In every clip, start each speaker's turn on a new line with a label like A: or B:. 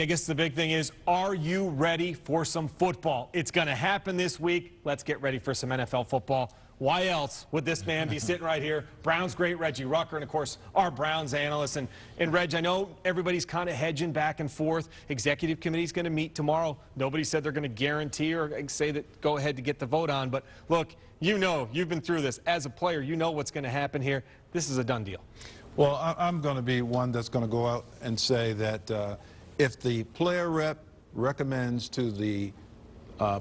A: I guess the big thing is, are you ready for some football? It's going to happen this week. Let's get ready for some NFL football. Why else would this man be sitting right here? Browns great Reggie Rucker, and of course our Browns analyst. And Reg, I know everybody's kind of hedging back and forth. Executive committee's going to meet tomorrow. Nobody said they're going to guarantee or say that go ahead to get the vote on. But look, you know, you've been through this as a player. You know what's going to happen here. This is a done deal.
B: Well, I'm going to be one that's going to go out and say that if the player rep recommends to the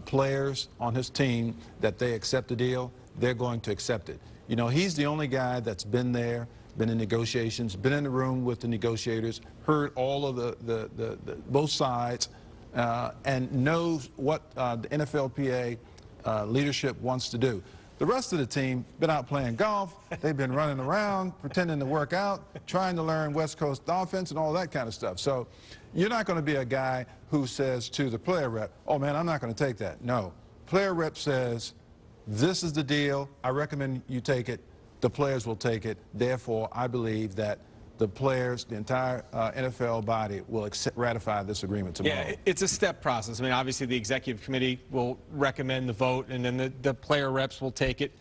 B: players on his team that they accept the deal, they're going to accept it. You know, he's the only guy that's been there, been in negotiations, been in the room with the negotiators, heard all of the both sides, and knows what the NFLPA leadership wants to do. The rest of the team been out playing golf. They've been running around, pretending to work out, trying to learn West Coast offense and all that kind of stuff. So you're not going to be a guy who says to the player rep, oh, man, I'm not going to take that. No. Player rep says, this is the deal. I recommend you take it. The players will take it. Therefore, I believe that the players, the entire NFL body will ratify this agreement tomorrow.
A: Yeah, it's a step process. I mean, obviously the executive committee will recommend the vote, and then the player reps will take it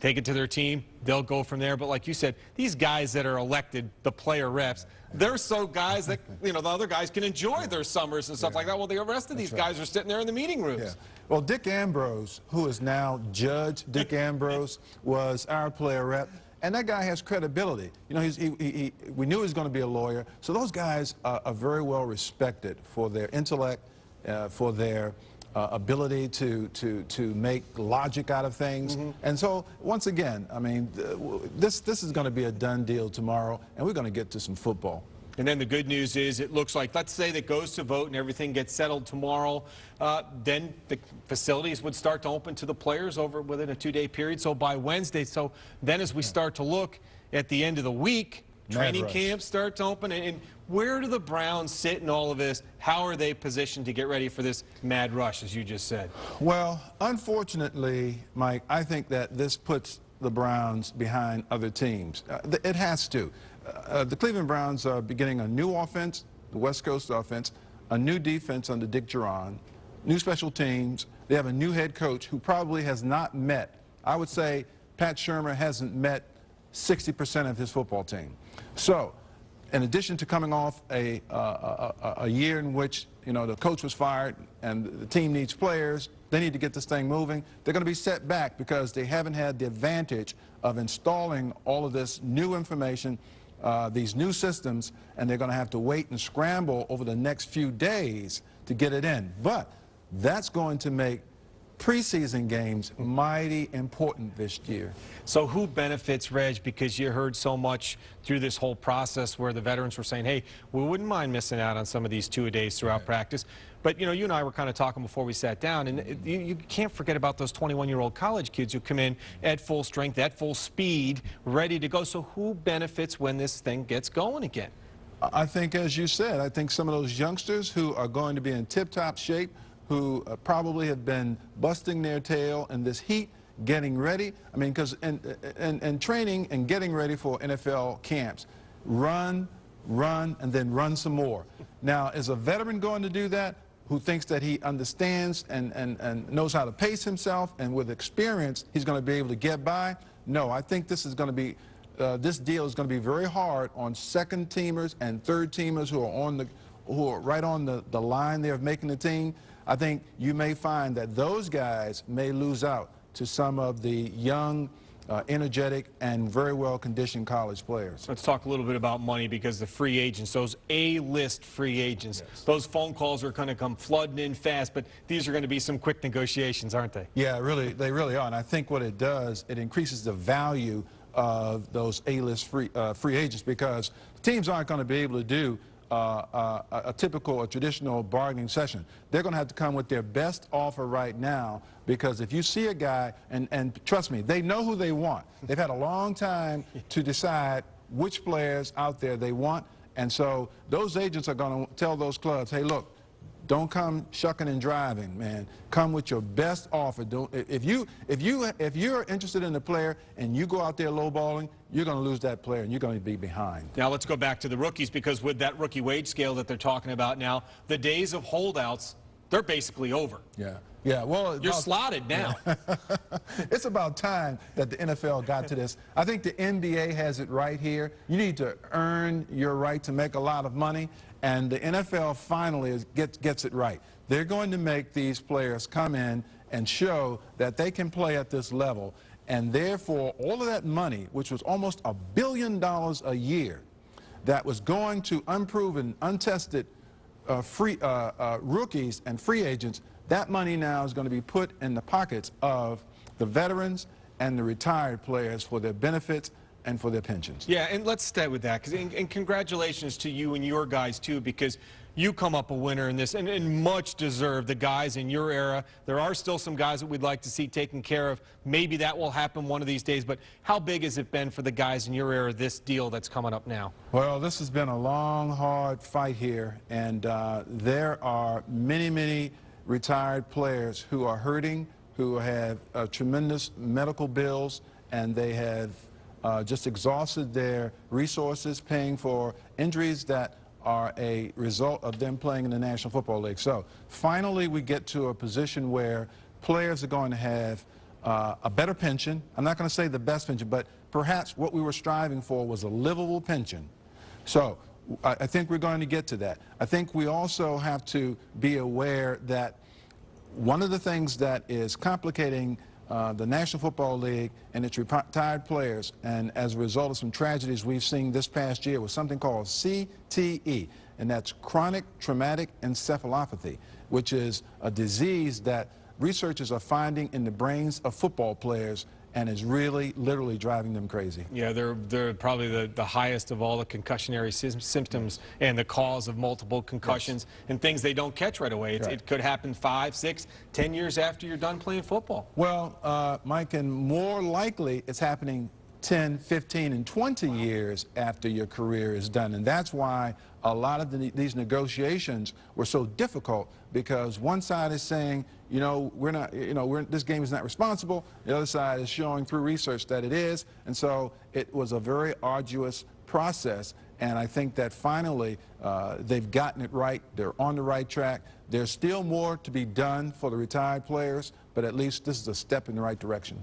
A: to their team. They'll go from there. But like you said, these guys that are elected, the player reps, they're so guys that, you know, the other guys can enjoy their summers and stuff like that. Well, the rest of these guys are sitting there in the meeting rooms.
B: Yeah. Well, Dick Ambrose, who is now Judge Dick Ambrose, was our player rep. And that guy has credibility. You know, we knew he was going to be a lawyer. So those guys are very well respected for their intellect, for their ability to make logic out of things. And so, once again, I mean, this is going to be a done deal tomorrow, and we're going to get to some football.
A: And then the good news is it looks like, let's say that goes to vote and everything gets settled tomorrow, then the facilities would start to open to the players over within a 2-day period, so by Wednesday. So then as we start to look at the end of the week, training camps start to open. And where do the Browns sit in all of this? How are they positioned to get ready for this mad rush, as you just said?
B: Well, unfortunately, Mike, I think that this puts the Browns behind other teams. It has to. The Cleveland Browns are beginning a new offense, the West Coast offense, a new defense under Dick Duran, new special teams. They have a new head coach who probably has not met, I would say Pat Shermer hasn't met 60% of his football team. So, in addition to coming off a year in which, you know, the coach was fired and the team needs players, they need to get this thing moving. They're going to be set back because they haven't had the advantage of installing all of this new information, these new systems, and they're going to have to wait and scramble over the next few days to get it in. But that's going to make preseason games mighty important this year.
A: So who benefits, Reg, because you heard so much through this whole process where the veterans were saying, hey, we wouldn't mind missing out on some of these two-a-days throughout practice. But, you know, you and I were kind of talking before we sat down, and you can't forget about those 21-year-old college kids who come in at full strength, at full speed, ready to go. So who benefits when this thing gets going again?
B: I think, as you said, I think some of those youngsters who are going to be in tip-top shape, who probably have been busting their tail in this heat, getting ready. I mean, because in training and getting ready for NFL camps, run, and then run some more. Now, is a veteran going to do that who thinks that he understands and knows how to pace himself, and with experience, he's going to be able to get by? No, I think this is going to be, this deal is going to be very hard on second-teamers and third-teamers who are right on the line there of making the team. I think you may find that those guys may lose out to some of the young, energetic, and very well-conditioned college players.
A: Let's talk a little bit about money, because the free agents, those A-list free agents, those phone calls are going to come flooding in fast, but these are going to be some quick negotiations, aren't they?
B: Yeah, really, they really are. And I think what it does, it increases the value of those A-list free agents, because teams aren't going to be able to do a traditional bargaining session. They're going to have to come with their best offer right now, because if you see a guy, and trust me, they know who they want. They've had a long time to decide which players out there they want, and so those agents are going to tell those clubs, hey, look, don't come shucking and driving, man. Come with your best offer. If you're interested in a player and you go out there lowballing, you're going to lose that player and you're going to be behind.
A: Now let's go back to the rookies, because with that rookie wage scale that they're talking about now, the days of holdouts, they're basically over.
B: Yeah. Yeah, well,
A: you're slotted now.
B: It's about time that the NFL got to this. I think the NBA has it right here. You need to earn your right to make a lot of money, and the NFL finally gets it right. They're going to make these players come in and show that they can play at this level, and therefore all of that money, which was almost $1 billion a year, that was going to unproven, untested rookies and free agents, that money now is going to be put in the pockets of the veterans and the retired players for their benefits and for their pensions.
A: Yeah, and let's stay with that, and congratulations to you and your guys too, because you come up a winner in this, and much deserved. The guys in your era, there are still some guys that we'd like to see taken care of. Maybe that will happen one of these days, but how big has it been for the guys in your era, this deal that's coming up now?
B: Well, this has been a long, hard fight here, and there are many, many retired players who are hurting, who have tremendous medical bills, and they have just exhausted their resources paying for injuries that are a result of them playing in the National Football League. So finally we get to a position where players are going to have a better pension. I'm not going to say the best pension, but perhaps what we were striving for was a livable pension. So I think we're going to get to that. I think we also have to be aware that one of the things that is complicating the National Football League and its retired players, and as a result of some tragedies we've seen this past year, was something called CTE, and that's chronic traumatic encephalopathy, which is a disease that researchers are finding in the brains of football players and is really literally driving them crazy.
A: Yeah, they're probably the highest of all the concussionary symptoms and the cause of multiple concussions, yes, and things they don't catch right away. It could happen 5, 6, 10 years after you're done playing football.
B: Well, Mike, and more likely it's happening 10, 15, and 20 years after your career is done. And that's why a lot of these negotiations were so difficult, because one side is saying, you know, this game is not responsible. The other side is showing through research that it is. And so it was a very arduous process. And I think that finally they've gotten it right. They're on the right track. There's still more to be done for the retired players, but at least this is a step in the right direction.